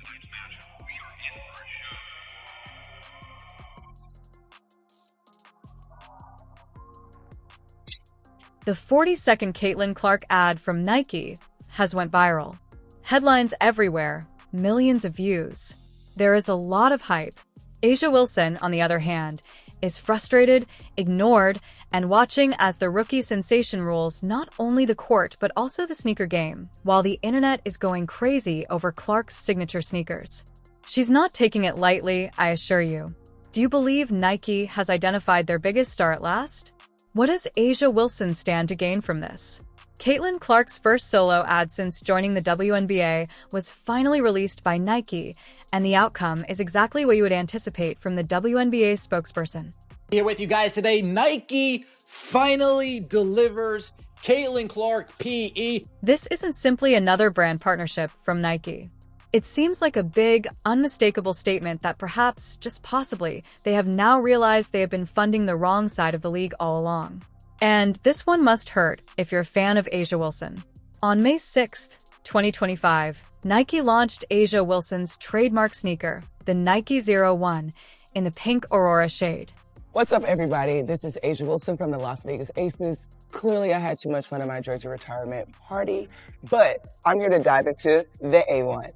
tonight's matchup, we are in for a show. The 40-second Caitlin Clark ad from Nike has went viral. Headlines everywhere, millions of views. There is a lot of hype. A'ja Wilson, on the other hand, is frustrated, ignored, and watching as the rookie sensation rules not only the court but also the sneaker game, while the internet is going crazy over Clark's signature sneakers. She's not taking it lightly, I assure you. Do you believe Nike has identified their biggest star at last? What does A'ja Wilson stand to gain from this? Caitlin Clark's first solo ad since joining the WNBA was finally released by Nike, and the outcome is exactly what you would anticipate from the WNBA spokesperson. Here with you guys today, Nike finally delivers Caitlin Clark PE. This isn't simply another brand partnership from Nike. It seems like a big, unmistakable statement that perhaps, just possibly, they have now realized they have been funding the wrong side of the league all along. And this one must hurt if you're a fan of A'ja Wilson. On May 6th, 2025, Nike launched A'ja Wilson's trademark sneaker, the Nike 01, in the pink Aurora shade. What's up, everybody? This is A'ja Wilson from the Las Vegas Aces. Clearly, I had too much fun at my jersey retirement party, but I'm here to dive into the A1.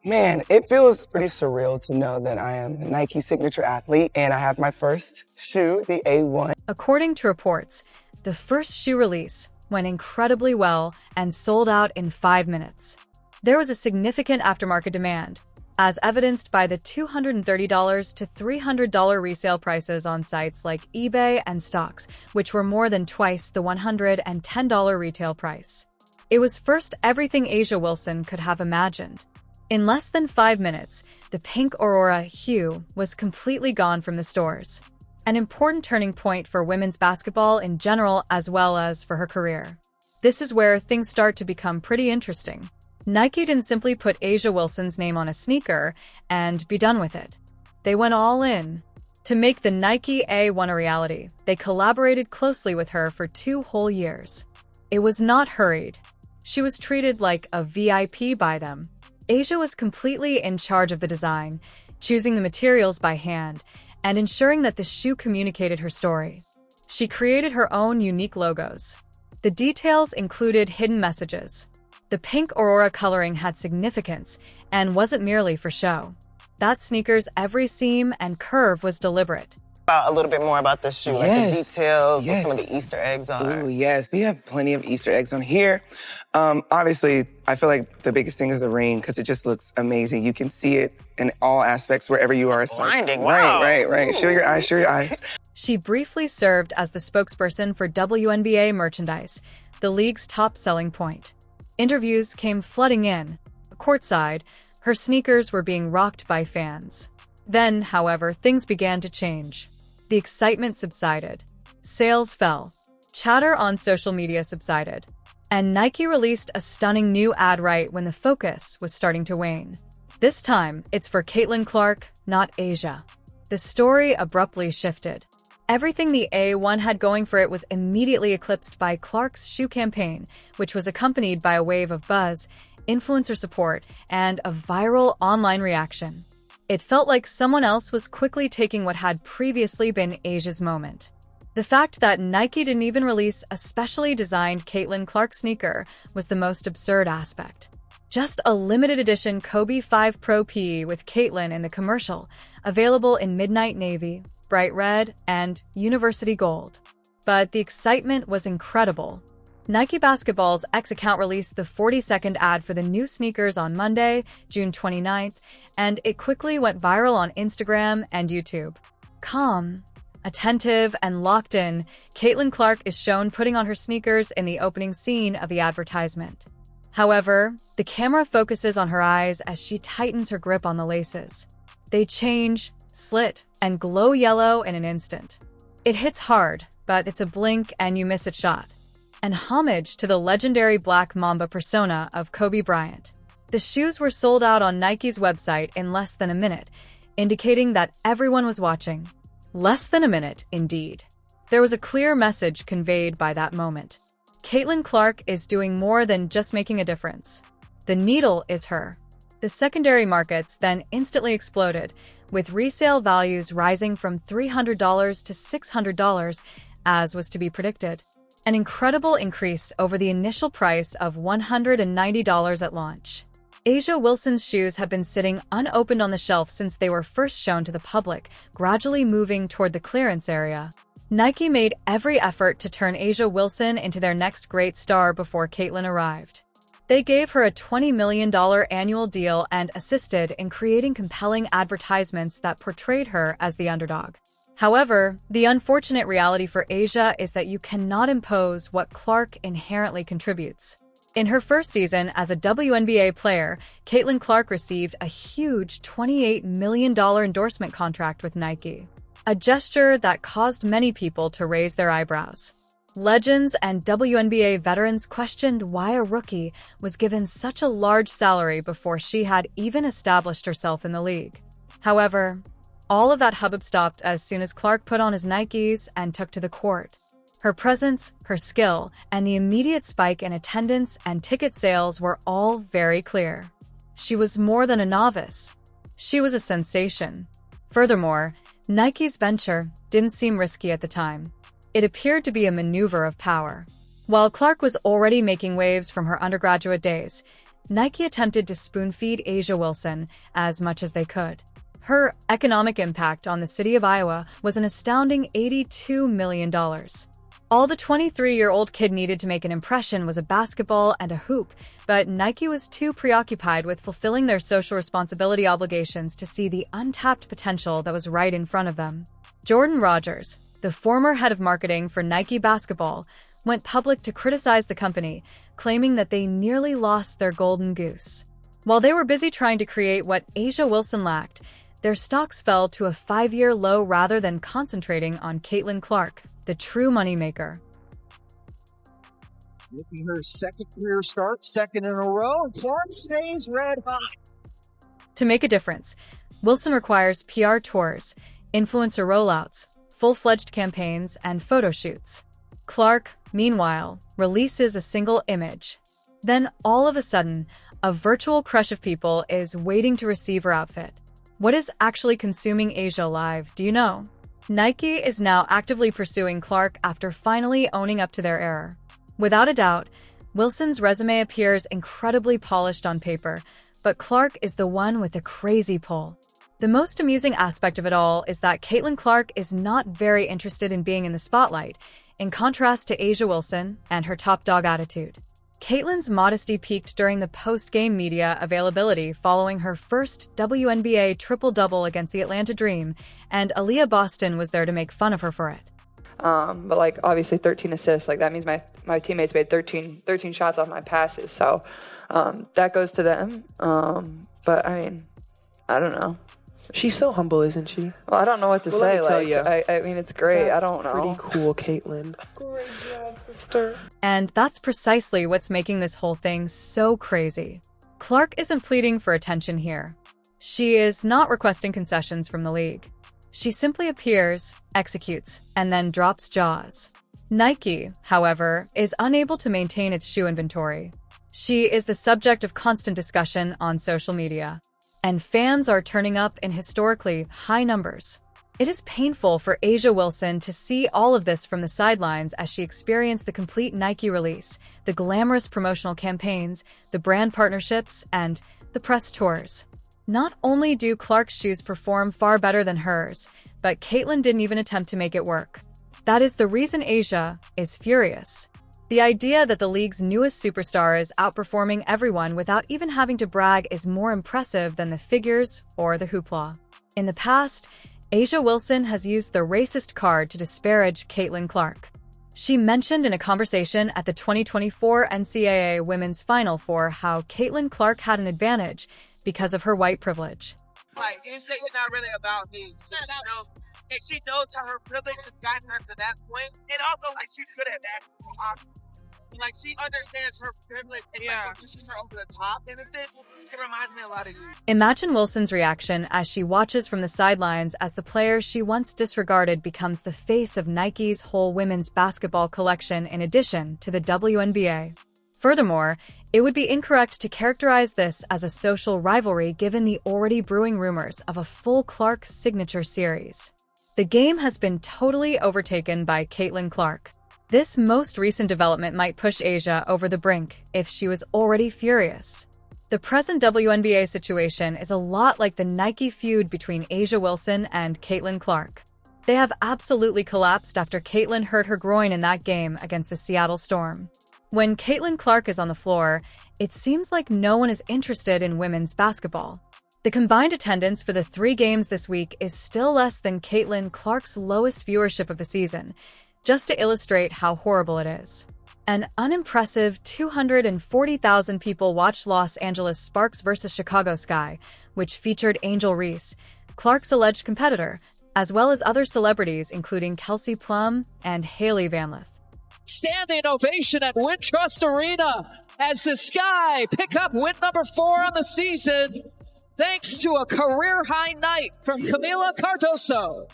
Man, it feels pretty surreal to know that I am a Nike signature athlete and I have my first shoe, the A1. According to reports, the first shoe release went incredibly well and sold out in 5 minutes. There was a significant aftermarket demand, as evidenced by the $230 to $300 resale prices on sites like eBay and Stocks, which were more than twice the $110 retail price. It was first everything A'ja Wilson could have imagined. In less than 5 minutes, the pink Aurora hue was completely gone from the stores. An important turning point for women's basketball in general as well as for her career. This is where things start to become pretty interesting. Nike didn't simply put A'ja Wilson's name on a sneaker and be done with it. They went all in. To make the Nike A1 a reality, they collaborated closely with her for 2 whole years. It was not hurried. She was treated like a VIP by them. A'ja was completely in charge of the design, choosing the materials by hand, and ensuring that the shoe communicated her story. She created her own unique logos. The details included hidden messages. The pink Aurora coloring had significance and wasn't merely for show. That sneaker's every seam and curve was deliberate. A little bit more about the shoe, like the details, what some of the Easter eggs are. Ooh, yes, we have plenty of Easter eggs on here. Obviously, I feel like the biggest thing is the ring because it just looks amazing. You can see it in all aspects wherever you are. It's blinding, like, wow. Right. Show your eyes, show your eyes. She briefly served as the spokesperson for WNBA merchandise, the league's top selling point. Interviews came flooding in. Courtside, her sneakers were being rocked by fans. Then, however, things began to change. The excitement subsided. Sales fell. Chatter on social media subsided. And Nike released a stunning new ad right when the focus was starting to wane. This time, it's for Caitlin Clark, not A'ja. The story abruptly shifted. Everything the A1 had going for it was immediately eclipsed by Clark's shoe campaign, which was accompanied by a wave of buzz, influencer support, and a viral online reaction. It felt like someone else was quickly taking what had previously been A'ja's moment. The fact that Nike didn't even release a specially designed Caitlin Clark sneaker was the most absurd aspect. Just a limited edition Kobe 5 Pro PE with Caitlin in the commercial, available in midnight navy, bright red, and university gold. But the excitement was incredible. Nike Basketball's X account released the 40-second ad for the new sneakers on Monday, June 29th, and it quickly went viral on Instagram and YouTube. Calm, attentive, and locked in, Caitlin Clark is shown putting on her sneakers in the opening scene of the advertisement. However, the camera focuses on her eyes as she tightens her grip on the laces. They change, slit, and glow yellow in an instant. It hits hard, but it's a blink and you miss it shot. An homage to the legendary Black Mamba persona of Kobe Bryant. The shoes were sold out on Nike's website in less than a minute, indicating that everyone was watching. Less than a minute, indeed. There was a clear message conveyed by that moment. Caitlin Clark is doing more than just making a difference. The needle is her. The secondary markets then instantly exploded, with resale values rising from $300 to $600, as was to be predicted. An incredible increase over the initial price of $190 at launch. A'ja Wilson's shoes have been sitting unopened on the shelf since they were first shown to the public, gradually moving toward the clearance area. Nike made every effort to turn A'ja Wilson into their next great star before Caitlyn arrived. They gave her a $20 million annual deal and assisted in creating compelling advertisements that portrayed her as the underdog. However, the unfortunate reality for A'ja is that you cannot impose what Clark inherently contributes. In her first season as a WNBA player, Caitlin Clark received a huge $28 million endorsement contract with Nike, a gesture that caused many people to raise their eyebrows. Legends and WNBA veterans questioned why a rookie was given such a large salary before she had even established herself in the league. However, all of that hubbub stopped as soon as Clark put on his Nikes and took to the court. Her presence, her skill, and the immediate spike in attendance and ticket sales were all very clear. She was more than a novice. She was a sensation. Furthermore, Nike's venture didn't seem risky at the time. It appeared to be a maneuver of power. While Clark was already making waves from her undergraduate days, Nike attempted to spoon-feed A'ja Wilson as much as they could. Her economic impact on the city of Iowa was an astounding $82 million. All the 23-year-old kid needed to make an impression was a basketball and a hoop, but Nike was too preoccupied with fulfilling their social responsibility obligations to see the untapped potential that was right in front of them. Jordan Rogers, the former head of marketing for Nike Basketball, went public to criticize the company, claiming that they nearly lost their golden goose. While they were busy trying to create what A'ja Wilson lacked, their stocks fell to a 5-year low rather than concentrating on Caitlin Clark, the true moneymaker. Making her second career start, second in a row, and Clark stays red hot. To make a difference, Wilson requires PR tours, influencer rollouts, full-fledged campaigns, and photo shoots. Clark, meanwhile, releases a single image. Then, all of a sudden, a virtual crush of people is waiting to receive her outfit. What is actually consuming A'ja alive, do you know? Nike is now actively pursuing Clark after finally owning up to their error. Without a doubt, Wilson's resume appears incredibly polished on paper, but Clark is the one with the crazy pull. The most amusing aspect of it all is that Caitlin Clark is not very interested in being in the spotlight, in contrast to A'ja Wilson and her top dog attitude. Caitlin's modesty peaked during the post-game media availability following her first WNBA triple-double against the Atlanta Dream, and Aaliyah Boston was there to make fun of her for it. But like obviously 13 assists, like that means my teammates made 13 shots off my passes, so that goes to them. But I mean, I don't know. She's so humble, isn't she? Well, I don't know what to say. Let me tell you. I mean, it's great. That's I don't know. Pretty cool, Caitlin. Great job, sister. And that's precisely what's making this whole thing so crazy. Clark isn't pleading for attention here. She is not requesting concessions from the league. She simply appears, executes, and then drops jaws. Nike, however, is unable to maintain its shoe inventory. She is the subject of constant discussion on social media, and fans are turning up in historically high numbers. It is painful for A'ja Wilson to see all of this from the sidelines as she experienced the complete Nike release, the glamorous promotional campaigns, the brand partnerships, and the press tours. Not only do Clark's shoes perform far better than hers, but Caitlin didn't even attempt to make it work. That is the reason A'ja is furious. The idea that the league's newest superstar is outperforming everyone without even having to brag is more impressive than the figures or the hoopla. In the past, A'ja Wilson has used the racist card to disparage Caitlin Clark. She mentioned in a conversation at the 2024 NCAA Women's Final Four how Caitlin Clark had an advantage because of her white privilege. Like, it's not really about me. She knows how her privilege has gotten her to that point. And also, like, she's good at basketball. Like, she understands her privilege. And like, when she's her over the top, and it reminds me a lot of you. Imagine Wilson's reaction as she watches from the sidelines as the player she once disregarded becomes the face of Nike's whole women's basketball collection in addition to the WNBA. Furthermore, it would be incorrect to characterize this as a social rivalry given the already brewing rumors of a full Clark signature series. The game has been totally overtaken by Caitlin Clark. This most recent development might push Asia over the brink if she was already furious. The present WNBA situation is a lot like the Nike feud between Asia Wilson and Caitlin Clark. They have absolutely collapsed after Caitlin hurt her groin in that game against the Seattle Storm. When Caitlin Clark is on the floor, it seems like no one is interested in women's basketball. The combined attendance for the 3 games this week is still less than Caitlin Clark's lowest viewership of the season, just to illustrate how horrible it is. An unimpressive 240,000 people watched Los Angeles Sparks vs. Chicago Sky, which featured Angel Reese, Clark's alleged competitor, as well as other celebrities including Kelsey Plum and Hailey Van Lith. Standing ovation at Wintrust Arena as the Sky pick up win number 4 on the season, thanks to a career-high night from Camila Cardoso.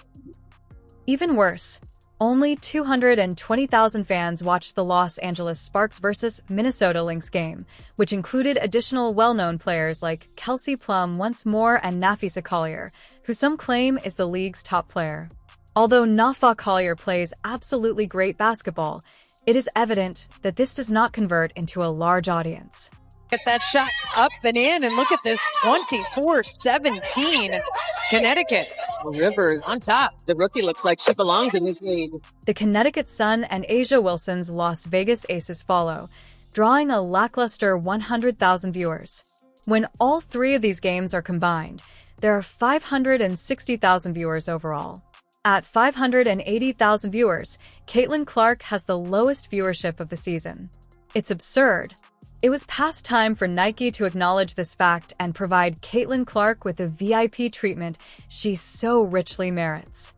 Even worse, only 220,000 fans watched the Los Angeles Sparks vs. Minnesota Lynx game, which included additional well-known players like Kelsey Plum once more and Nafisa Collier, who some claim is the league's top player. Although Nafa Collier plays absolutely great basketball, it is evident that this does not convert into a large audience. Get that shot up and in, and look at this 24-17 Connecticut. Rivers on top. The rookie looks like she belongs in this league. The Connecticut Sun and Asia Wilson's Las Vegas Aces follow, drawing a lackluster 100,000 viewers. When all 3 of these games are combined, there are 560,000 viewers overall. At 580,000 viewers, Caitlin Clark has the lowest viewership of the season. It's absurd. It was past time for Nike to acknowledge this fact and provide Caitlin Clark with the VIP treatment she so richly merits.